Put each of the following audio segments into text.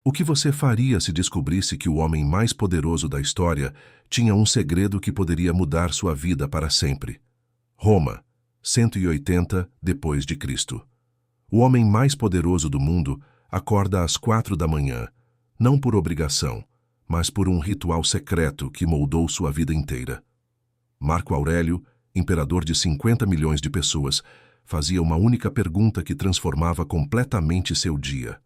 O que você faria se descobrisse que o homem mais poderoso da história tinha um segredo que poderia mudar sua vida para sempre? Roma, 180 depois de Cristo. O homem mais poderoso do mundo acorda às 4 da manhã, não por obrigação, mas por um ritual secreto que moldou sua vida inteira. Marco Aurélio, imperador de 50 milhões de pessoas, fazia uma única pergunta que transformava completamente seu dia.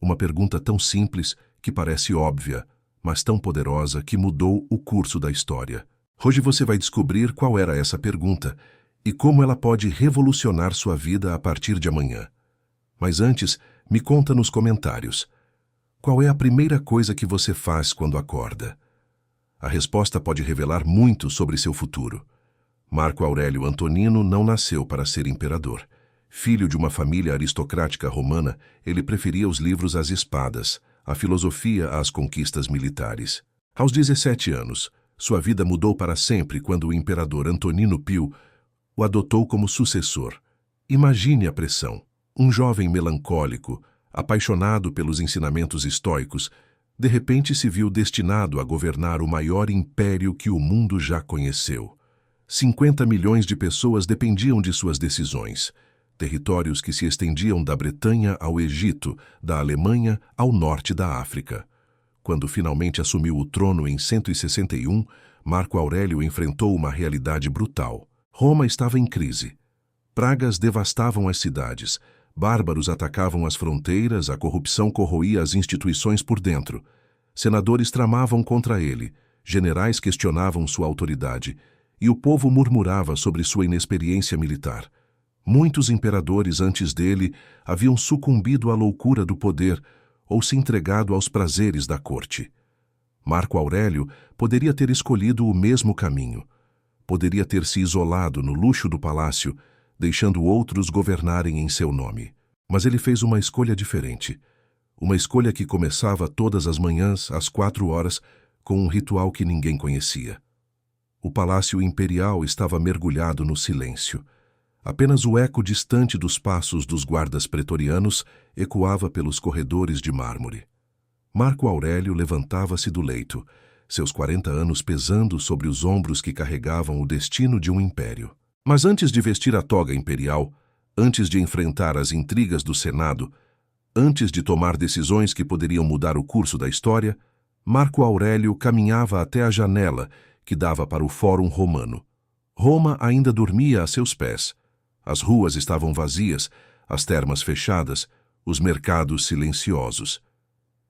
Uma pergunta tão simples que parece óbvia, mas tão poderosa que mudou o curso da história. Hoje você vai descobrir qual era essa pergunta e como ela pode revolucionar sua vida a partir de amanhã. Mas antes, me conta nos comentários. Qual é a primeira coisa que você faz quando acorda? A resposta pode revelar muito sobre seu futuro. Marco Aurélio Antonino não nasceu para ser imperador. Filho de uma família aristocrática romana, ele preferia os livros às espadas, a filosofia às conquistas militares. Aos 17 anos, sua vida mudou para sempre quando o imperador Antonino Pio o adotou como sucessor. Imagine a pressão. Um jovem melancólico, apaixonado pelos ensinamentos estoicos, de repente se viu destinado a governar o maior império que o mundo já conheceu. 50 milhões de pessoas dependiam de suas decisões. Territórios que se estendiam da Bretanha ao Egito, da Alemanha ao norte da África. Quando finalmente assumiu o trono em 161, Marco Aurélio enfrentou uma realidade brutal. Roma estava em crise. Pragas devastavam as cidades, bárbaros atacavam as fronteiras, a corrupção corroía as instituições por dentro. Senadores tramavam contra ele, generais questionavam sua autoridade, e o povo murmurava sobre sua inexperiência militar. Muitos imperadores antes dele haviam sucumbido à loucura do poder ou se entregado aos prazeres da corte. Marco Aurélio poderia ter escolhido o mesmo caminho. Poderia ter se isolado no luxo do palácio, deixando outros governarem em seu nome. Mas ele fez uma escolha diferente. Uma escolha que começava todas as manhãs, às 4 horas, com um ritual que ninguém conhecia. O palácio imperial estava mergulhado no silêncio. Apenas o eco distante dos passos dos guardas pretorianos ecoava pelos corredores de mármore. Marco Aurélio levantava-se do leito, seus 40 anos pesando sobre os ombros que carregavam o destino de um império. Mas antes de vestir a toga imperial, antes de enfrentar as intrigas do Senado, antes de tomar decisões que poderiam mudar o curso da história, Marco Aurélio caminhava até a janela que dava para o Fórum Romano. Roma ainda dormia a seus pés. As ruas estavam vazias, as termas fechadas, os mercados silenciosos.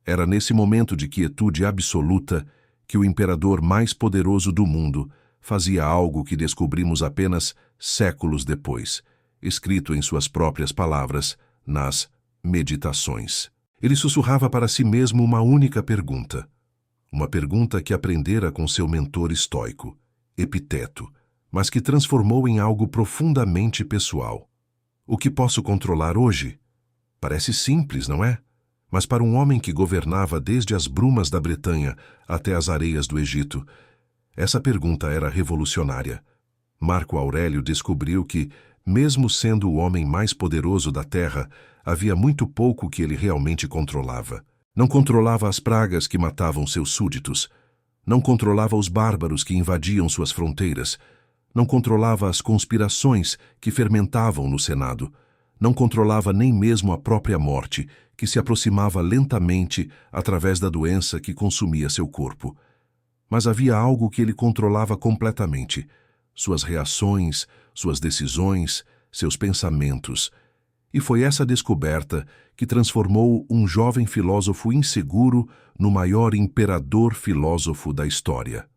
Era nesse momento de quietude absoluta que o imperador mais poderoso do mundo fazia algo que descobrimos apenas séculos depois, escrito em suas próprias palavras, nas Meditações. Ele sussurrava para si mesmo uma única pergunta. Uma pergunta que aprendera com seu mentor estoico, Epiteto, mas que transformou em algo profundamente pessoal. O que posso controlar hoje? Parece simples, não é? Mas para um homem que governava desde as brumas da Bretanha até as areias do Egito, essa pergunta era revolucionária. Marco Aurélio descobriu que, mesmo sendo o homem mais poderoso da Terra, havia muito pouco que ele realmente controlava. Não controlava as pragas que matavam seus súditos. Não controlava os bárbaros que invadiam suas fronteiras. Não controlava as conspirações que fermentavam no Senado. Não controlava nem mesmo a própria morte, que se aproximava lentamente através da doença que consumia seu corpo. Mas havia algo que ele controlava completamente: suas reações, suas decisões, seus pensamentos. E foi essa descoberta que transformou um jovem filósofo inseguro no maior imperador filósofo da história.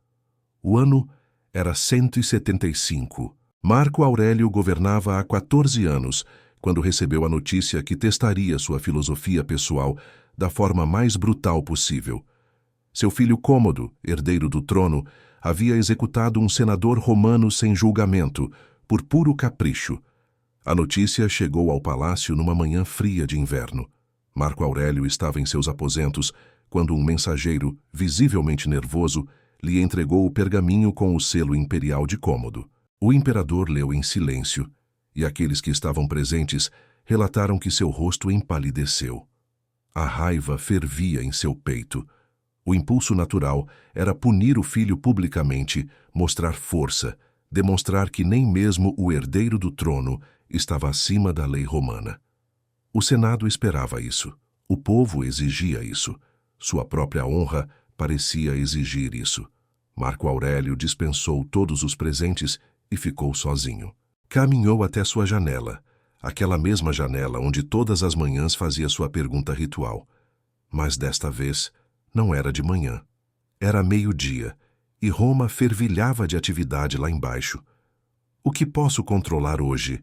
O ano era 175. Marco Aurélio governava há 14 anos, quando recebeu a notícia que testaria sua filosofia pessoal da forma mais brutal possível. Seu filho Cômodo, herdeiro do trono, havia executado um senador romano sem julgamento, por puro capricho. A notícia chegou ao palácio numa manhã fria de inverno. Marco Aurélio estava em seus aposentos quando um mensageiro, visivelmente nervoso, lhe entregou o pergaminho com o selo imperial de Cômodo. O imperador leu em silêncio, e aqueles que estavam presentes relataram que seu rosto empalideceu. A raiva fervia em seu peito. O impulso natural era punir o filho publicamente, mostrar força, demonstrar que nem mesmo o herdeiro do trono estava acima da lei romana. O Senado esperava isso. O povo exigia isso. Sua própria honra parecia exigir isso. Marco Aurélio dispensou todos os presentes e ficou sozinho. Caminhou até sua janela, aquela mesma janela onde todas as manhãs fazia sua pergunta ritual. Mas desta vez não era de manhã. Era meio-dia, e Roma fervilhava de atividade lá embaixo. O que posso controlar hoje?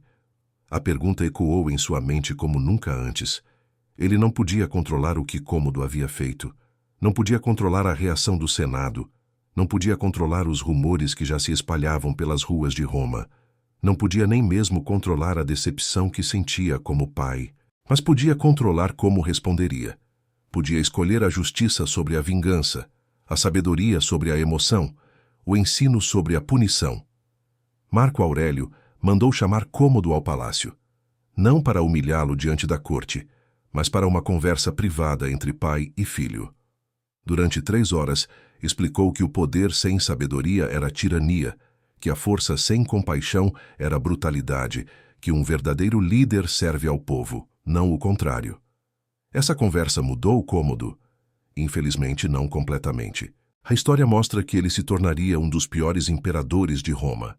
A pergunta ecoou em sua mente como nunca antes. Ele não podia controlar o que Cômodo havia feito. Não podia controlar a reação do Senado. Não podia controlar os rumores que já se espalhavam pelas ruas de Roma. Não podia nem mesmo controlar a decepção que sentia como pai. Mas podia controlar como responderia. Podia escolher a justiça sobre a vingança, a sabedoria sobre a emoção, o ensino sobre a punição. Marco Aurélio mandou chamar Cômodo ao palácio, não para humilhá-lo diante da corte, mas para uma conversa privada entre pai e filho. Durante 3 horas, explicou que o poder sem sabedoria era tirania, que a força sem compaixão era brutalidade, que um verdadeiro líder serve ao povo, não o contrário. Essa conversa mudou Cômodo? Infelizmente, não completamente. A história mostra que ele se tornaria um dos piores imperadores de Roma.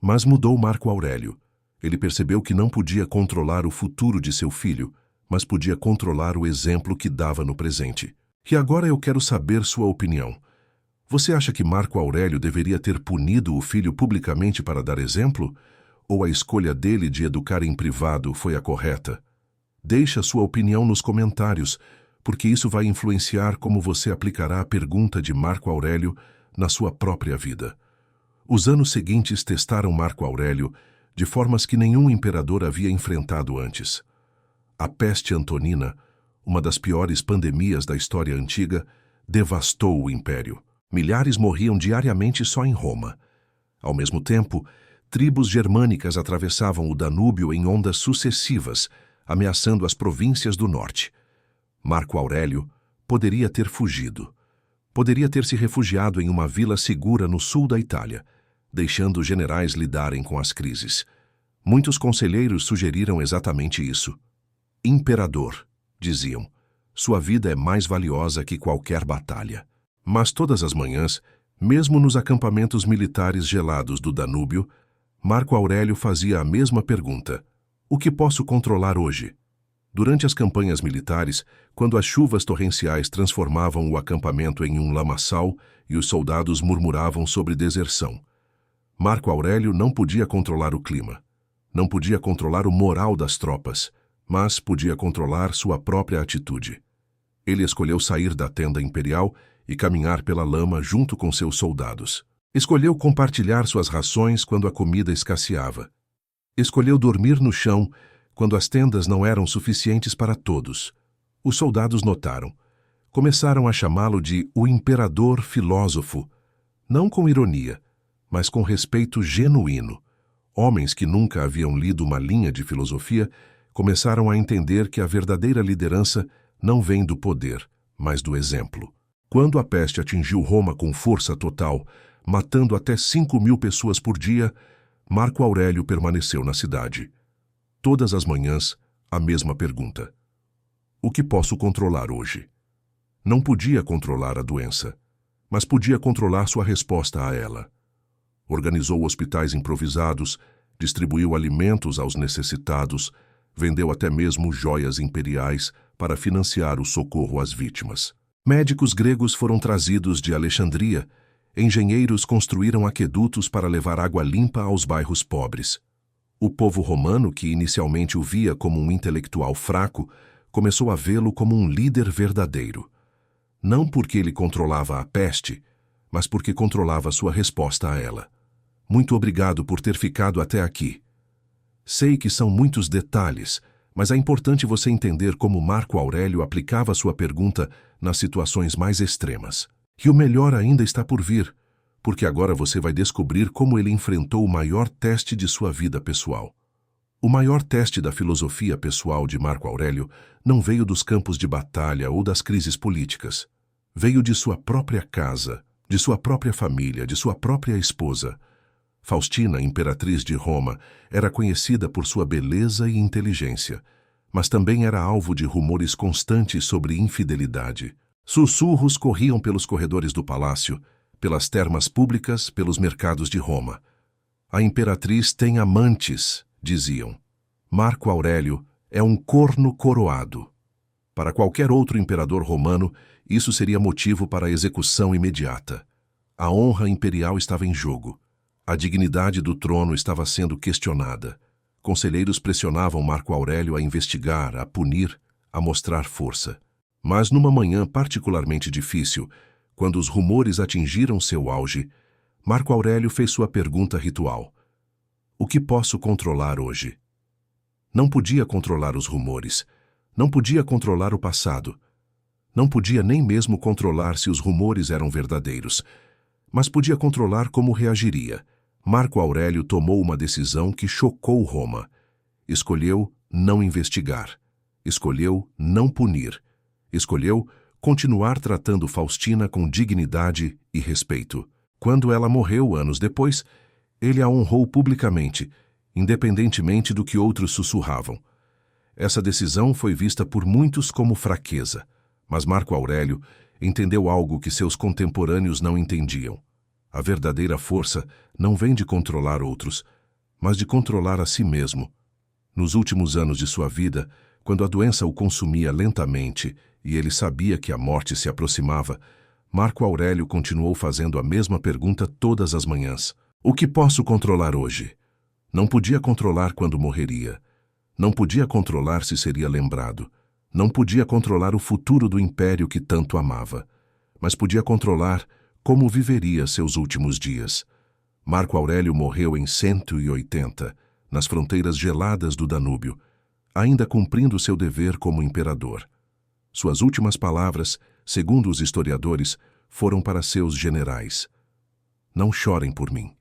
Mas mudou Marco Aurélio. Ele percebeu que não podia controlar o futuro de seu filho, mas podia controlar o exemplo que dava no presente. E agora eu quero saber sua opinião. Você acha que Marco Aurélio deveria ter punido o filho publicamente para dar exemplo? Ou a escolha dele de educar em privado foi a correta? Deixe a sua opinião nos comentários, porque isso vai influenciar como você aplicará a pergunta de Marco Aurélio na sua própria vida. Os anos seguintes testaram Marco Aurélio de formas que nenhum imperador havia enfrentado antes. A peste antonina, uma das piores pandemias da história antiga, devastou o império. Milhares morriam diariamente só em Roma. Ao mesmo tempo, tribos germânicas atravessavam o Danúbio em ondas sucessivas, ameaçando as províncias do norte. Marco Aurélio poderia ter fugido. Poderia ter se refugiado em uma vila segura no sul da Itália, deixando os generais lidarem com as crises. Muitos conselheiros sugeriram exatamente isso. Imperador, diziam, sua vida é mais valiosa que qualquer batalha. Mas todas as manhãs, mesmo nos acampamentos militares gelados do Danúbio, Marco Aurélio fazia a mesma pergunta: o que posso controlar hoje? Durante as campanhas militares, quando as chuvas torrenciais transformavam o acampamento em um lamaçal e os soldados murmuravam sobre deserção, Marco Aurélio não podia controlar o clima. Não podia controlar o moral das tropas, mas podia controlar sua própria atitude. Ele escolheu sair da tenda imperial e caminhar pela lama junto com seus soldados. Escolheu compartilhar suas rações quando a comida escasseava. Escolheu dormir no chão quando as tendas não eram suficientes para todos. Os soldados notaram. Começaram a chamá-lo de o imperador filósofo, não com ironia, mas com respeito genuíno. Homens que nunca haviam lido uma linha de filosofia começaram a entender que a verdadeira liderança não vem do poder, mas do exemplo. Quando a peste atingiu Roma com força total, matando até 5.000 pessoas por dia, Marco Aurélio permaneceu na cidade. Todas as manhãs, a mesma pergunta: o que posso controlar hoje? Não podia controlar a doença, mas podia controlar sua resposta a ela. Organizou hospitais improvisados, distribuiu alimentos aos necessitados, vendeu até mesmo joias imperiais para financiar o socorro às vítimas. Médicos gregos foram trazidos de Alexandria, engenheiros construíram aquedutos para levar água limpa aos bairros pobres. O povo romano, que inicialmente o via como um intelectual fraco, começou a vê-lo como um líder verdadeiro. Não porque ele controlava a peste, mas porque controlava sua resposta a ela. Muito obrigado por ter ficado até aqui. Sei que são muitos detalhes, mas é importante você entender como Marco Aurélio aplicava sua pergunta nas situações mais extremas. E o melhor ainda está por vir, porque agora você vai descobrir como ele enfrentou o maior teste de sua vida pessoal: O maior teste da filosofia pessoal de Marco Aurélio não veio dos campos de batalha ou das crises políticas. Veio de sua própria casa, de sua própria família, de sua própria esposa. Faustina, imperatriz de Roma, era conhecida por sua beleza e inteligência, mas também era alvo de rumores constantes sobre infidelidade. Sussurros corriam pelos corredores do palácio, pelas termas públicas, pelos mercados de Roma. A imperatriz tem amantes, diziam. Marco Aurélio é um corno coroado. Para qualquer outro imperador romano, isso seria motivo para a execução imediata. A honra imperial estava em jogo. A dignidade do trono estava sendo questionada. Conselheiros pressionavam Marco Aurélio a investigar, a punir, a mostrar força. Mas numa manhã particularmente difícil, quando os rumores atingiram seu auge, Marco Aurélio fez sua pergunta ritual. O que posso controlar hoje? Não podia controlar os rumores. Não podia controlar o passado. Não podia nem mesmo controlar se os rumores eram verdadeiros. Mas podia controlar como reagiria. Marco Aurélio tomou uma decisão que chocou Roma. Escolheu não investigar. Escolheu não punir. Escolheu continuar tratando Faustina com dignidade e respeito. Quando ela morreu anos depois, ele a honrou publicamente, independentemente do que outros sussurravam. Essa decisão foi vista por muitos como fraqueza, mas Marco Aurélio entendeu algo que seus contemporâneos não entendiam. A verdadeira força não vem de controlar outros, mas de controlar a si mesmo. Nos últimos anos de sua vida, quando a doença o consumia lentamente e ele sabia que a morte se aproximava, Marco Aurélio continuou fazendo a mesma pergunta todas as manhãs. O que posso controlar hoje? Não podia controlar quando morreria. Não podia controlar se seria lembrado. Não podia controlar o futuro do império que tanto amava. Mas podia controlar como viveria seus últimos dias. Marco Aurélio morreu em 180, nas fronteiras geladas do Danúbio, ainda cumprindo seu dever como imperador. Suas últimas palavras, segundo os historiadores, foram para seus generais. Não chorem por mim.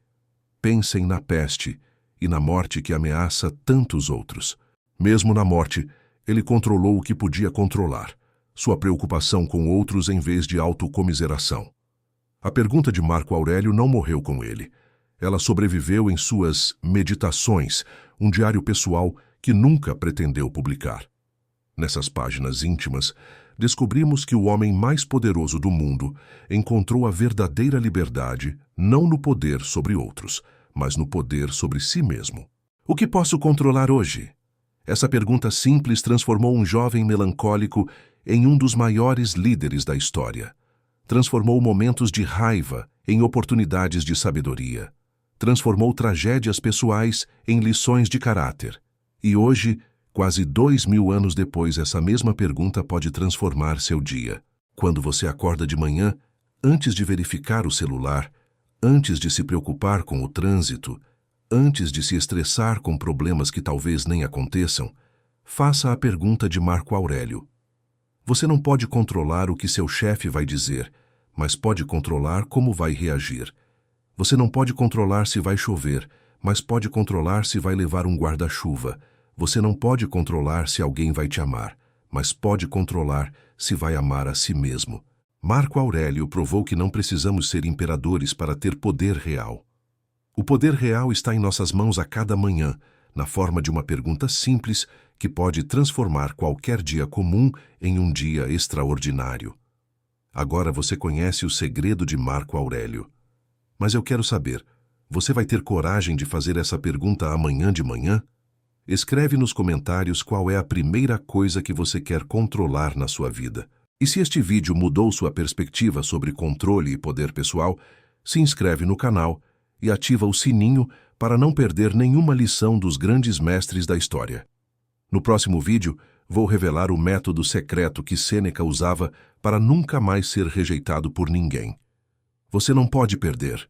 Pensem na peste e na morte que ameaça tantos outros. Mesmo na morte, ele controlou o que podia controlar, sua preocupação com outros em vez de autocomiseração. A pergunta de Marco Aurélio não morreu com ele. Ela sobreviveu em suas Meditações, um diário pessoal que nunca pretendeu publicar. Nessas páginas íntimas, descobrimos que o homem mais poderoso do mundo encontrou a verdadeira liberdade não no poder sobre outros, mas no poder sobre si mesmo. O que posso controlar hoje? Essa pergunta simples transformou um jovem melancólico em um dos maiores líderes da história. Transformou momentos de raiva em oportunidades de sabedoria. Transformou tragédias pessoais em lições de caráter. E hoje, quase 2000 anos depois, essa mesma pergunta pode transformar seu dia. Quando você acorda de manhã, antes de verificar o celular, antes de se preocupar com o trânsito, antes de se estressar com problemas que talvez nem aconteçam, faça a pergunta de Marco Aurélio. Você não pode controlar o que seu chefe vai dizer, mas pode controlar como vai reagir. Você não pode controlar se vai chover, mas pode controlar se vai levar um guarda-chuva. Você não pode controlar se alguém vai te amar, mas pode controlar se vai amar a si mesmo. Marco Aurélio provou que não precisamos ser imperadores para ter poder real. O poder real está em nossas mãos a cada manhã, na forma de uma pergunta simples que pode transformar qualquer dia comum em um dia extraordinário. Agora você conhece o segredo de Marco Aurélio. Mas eu quero saber, você vai ter coragem de fazer essa pergunta amanhã de manhã? Escreve nos comentários qual é a primeira coisa que você quer controlar na sua vida. E se este vídeo mudou sua perspectiva sobre controle e poder pessoal, se inscreve no canal e ativa o sininho para não perder nenhuma lição dos grandes mestres da história. No próximo vídeo, vou revelar o método secreto que Sêneca usava para nunca mais ser rejeitado por ninguém. Você não pode perder.